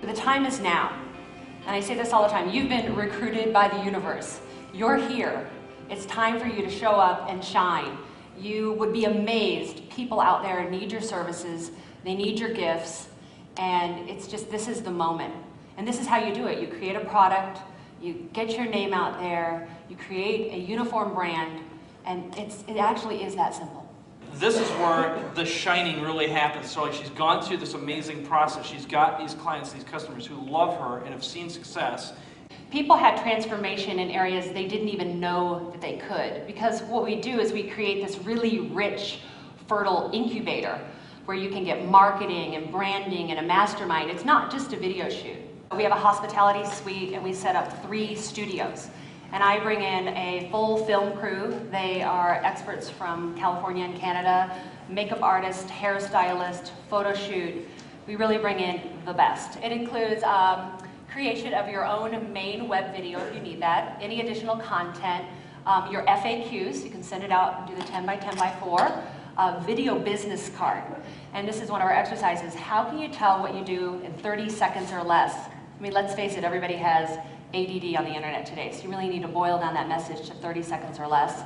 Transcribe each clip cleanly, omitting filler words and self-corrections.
The time is now. And I say this all the time, you've been recruited by the universe. You're here. It's time for you to show up and shine. You would be amazed. People out there need your services, they need your gifts, and it's just, this is the moment. And this is how you do it. You create a product, you get your name out there, you create a uniform brand, and it actually is that simple. This is where the shining really happens. So she's gone through this amazing process. She's got these clients, these customers who love her and have seen success. People had transformation in areas they didn't even know that they could, because what we do is we create this really rich, fertile incubator where you can get marketing and branding and a mastermind. It's not just a video shoot. We have a hospitality suite and we set up 3 studios. And I bring in a full film crew. They are experts from California and Canada, makeup artist, hairstylist, photo shoot. We really bring in the best. It includes creation of your own main web video if you need that, any additional content, your FAQs, you can send it out and do the 10 by 10 by 4, video business card. And this is one of our exercises. How can you tell what you do in 30 seconds or less? I mean, let's face it, everybody has ADD on the internet today, so you really need to boil down that message to 30 seconds or less.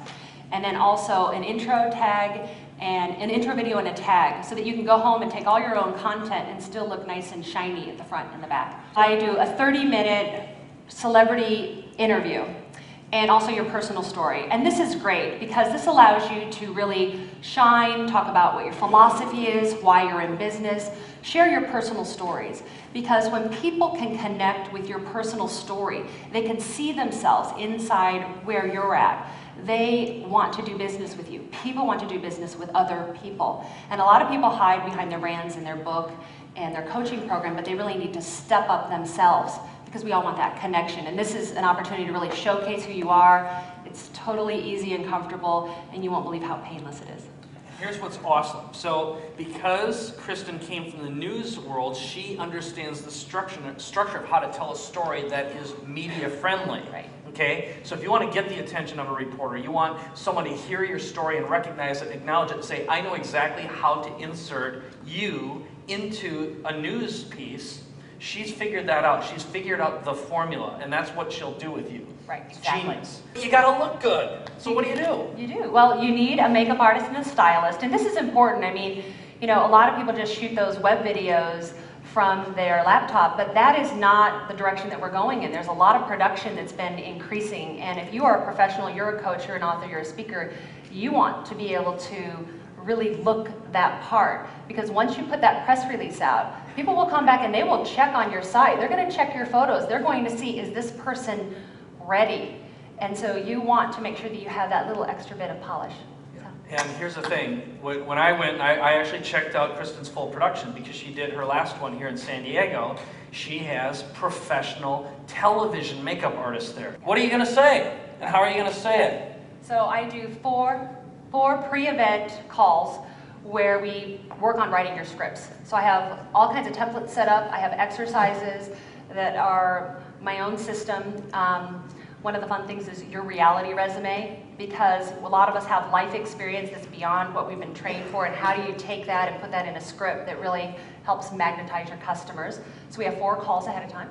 And then also an intro tag and an intro video and a tag, so that you can go home and take all your own content and still look nice and shiny at the front and the back. I do a 30-minute celebrity interview and also your personal story. And this is great because this allows you to really shine, talk about what your philosophy is, why you're in business, share your personal stories. Because when people can connect with your personal story, they can see themselves inside where you're at. They want to do business with you. People want to do business with other people. And a lot of people hide behind their brands and their book and their coaching program, but they really need to step up themselves because we all want that connection. And this is an opportunity to really showcase who you are. It's totally easy and comfortable, and you won't believe how painless it is. Here's what's awesome. So because Kristen came from the news world, she understands the structure of how to tell a story that is media friendly. Right. Okay? So if you want to get the attention of a reporter, you want someone to hear your story and recognize it, acknowledge it, and say, I know exactly how to insert you into a news piece. She's figured that out. She's figured out the formula, and that's what she'll do with you. Right, exactly. Genius. You gotta look good. So what do? You do. Well, you need a makeup artist and a stylist, and this is important. I mean, you know, a lot of people just shoot those web videos from their laptop, but that is not the direction that we're going in. There's a lot of production that's been increasing, and if you are a professional, you're a coach, you're an author, you're a speaker, you want to be able to really look that part, because once you put that press release out, people will come back and they will check on your site. They're going to check your photos. They're going to see, is this person ready? And so you want to make sure that you have that little extra bit of polish. So. And here's the thing, when I went, I actually checked out Kristen's full production because she did her last one here in San Diego. She has professional television makeup artists there. What are you going to say? And how are you going to say it? So I do four pre-event calls where we work on writing your scripts. So I have all kinds of templates set up. I have exercises that are my own system. One of the fun things is your reality resume, because a lot of us have life experience that's beyond what we've been trained for, and how do you take that and put that in a script that really helps magnetize your customers. So we have 4 calls ahead of time.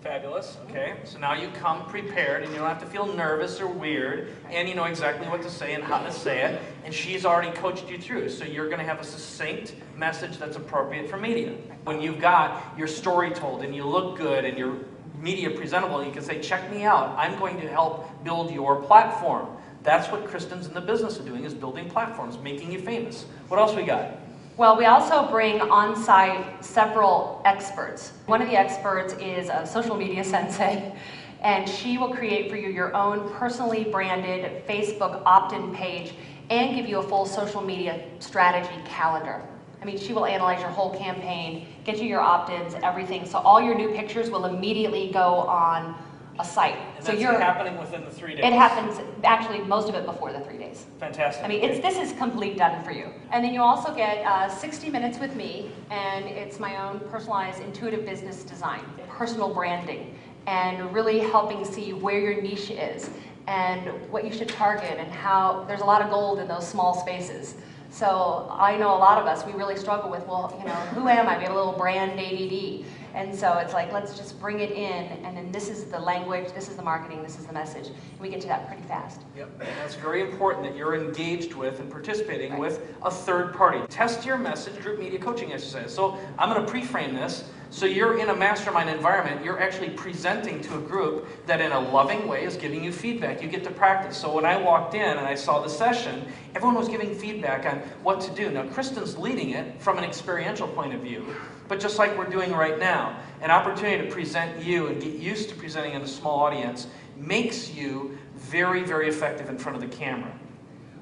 Fabulous. Okay, so now you come prepared and you don't have to feel nervous or weird, and you know exactly what to say and how to say it, and she's already coached you through, so you're going to have a succinct message that's appropriate for media. When you've got your story told and you look good and you're media presentable, you can say, check me out, I'm going to help build your platform. That's what Kristen's in the business of doing, is building platforms, making you famous. What else we got? Well, we also bring on-site several experts. One of the experts is a social media sensei, and she will create for you your own personally branded Facebook opt-in page and give you a full social media strategy calendar. I mean, she will analyze your whole campaign, get you your opt-ins, everything, so all your new pictures will immediately go on a site. And so that's happening within the 3 days? It happens, actually, most of it before the 3 days. Fantastic. I mean, this is complete done for you. And then you also get 60 minutes with me, and it's my own personalized intuitive business design, personal branding, and really helping see where your niche is and what you should target, and how there's a lot of gold in those small spaces. So I know a lot of us, we really struggle with, well, you know, who am I? We have a little brand ADD. And so it's like, let's just bring it in, and then this is the language, this is the marketing, this is the message. And we get to that pretty fast. Yep, and that's very important that you're engaged with and participating with a third party. Test your message group media coaching exercise. So I'm going to pre-frame this. So you're in a mastermind environment, you're actually presenting to a group that in a loving way is giving you feedback. You get to practice. So when I walked in and I saw the session, everyone was giving feedback on what to do. Now Kristen's leading it from an experiential point of view, but just like we're doing right now, an opportunity to present you and get used to presenting in a small audience makes you very, very effective in front of the camera.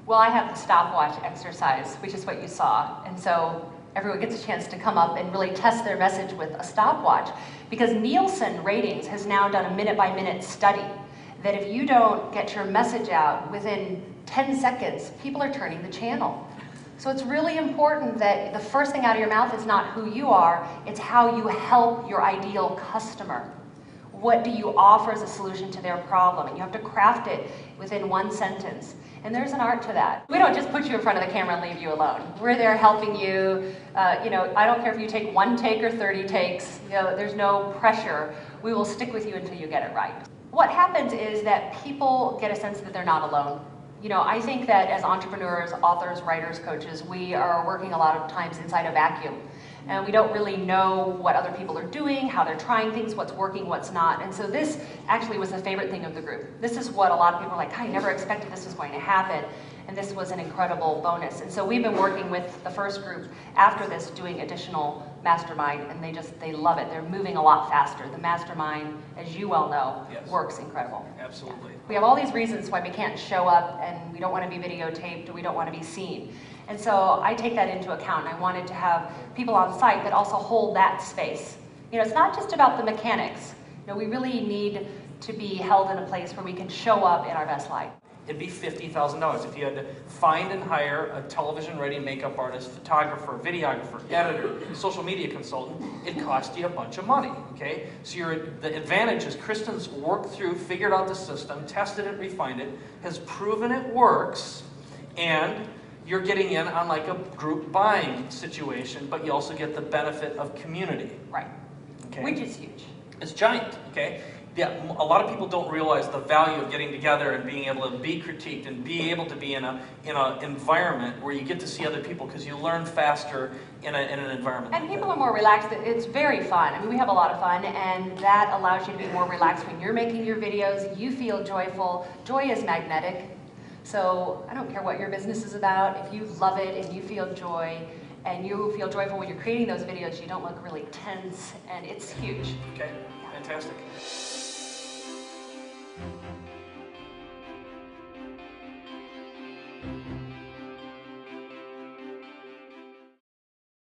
Well, I have the stopwatch exercise, which is what you saw. And so everyone gets a chance to come up and really test their message with a stopwatch. Because Nielsen Ratings has now done a minute-by-minute study that if you don't get your message out within 10 seconds, people are turning the channel. So it's really important that the first thing out of your mouth is not who you are, it's how you help your ideal customer. What do you offer as a solution to their problem? And you have to craft it within one sentence. And there's an art to that. We don't just put you in front of the camera and leave you alone. We're there helping you. You know, I don't care if you take 1 take or 30 takes. You know, there's no pressure. We will stick with you until you get it right. What happens is that people get a sense that they're not alone. You know, I think that as entrepreneurs, authors, writers, coaches, we are working a lot of times inside a vacuum. And we don't really know what other people are doing, how they're trying things, what's working, what's not. And so this actually was the favorite thing of the group. This is what a lot of people are like, I never expected this was going to happen. And this was an incredible bonus. And so we've been working with the first group after this, doing additional mastermind, and they love it. They're moving a lot faster. The mastermind, as you well know, works incredible. Absolutely. We have all these reasons why we can't show up, and we don't want to be videotaped, or we don't want to be seen. And so I take that into account, and I wanted to have people on site that also hold that space. You know, it's not just about the mechanics. You know, we really need to be held in a place where we can show up in our best light. It'd be $50,000 if you had to find and hire a television-ready makeup artist, photographer, videographer, editor, social media consultant. It cost you a bunch of money, okay? So the advantage is Kristen's worked through, figured out the system, tested it, refined it, has proven it works, and you're getting in on like a group buying situation, but you also get the benefit of community. Right, okay? Which is huge. It's giant, okay? Yeah, a lot of people don't realize the value of getting together and being able to be critiqued and be able to be in an environment where you get to see other people, because you learn faster in an environment. And people are more relaxed. It's very fun. I mean, we have a lot of fun, and that allows you to be more relaxed when you're making your videos. You feel joyful. Joy is magnetic. So I don't care what your business is about. If you love it and you feel joy, and you feel joyful when you're creating those videos, you don't look really tense, and it's huge. Okay, fantastic.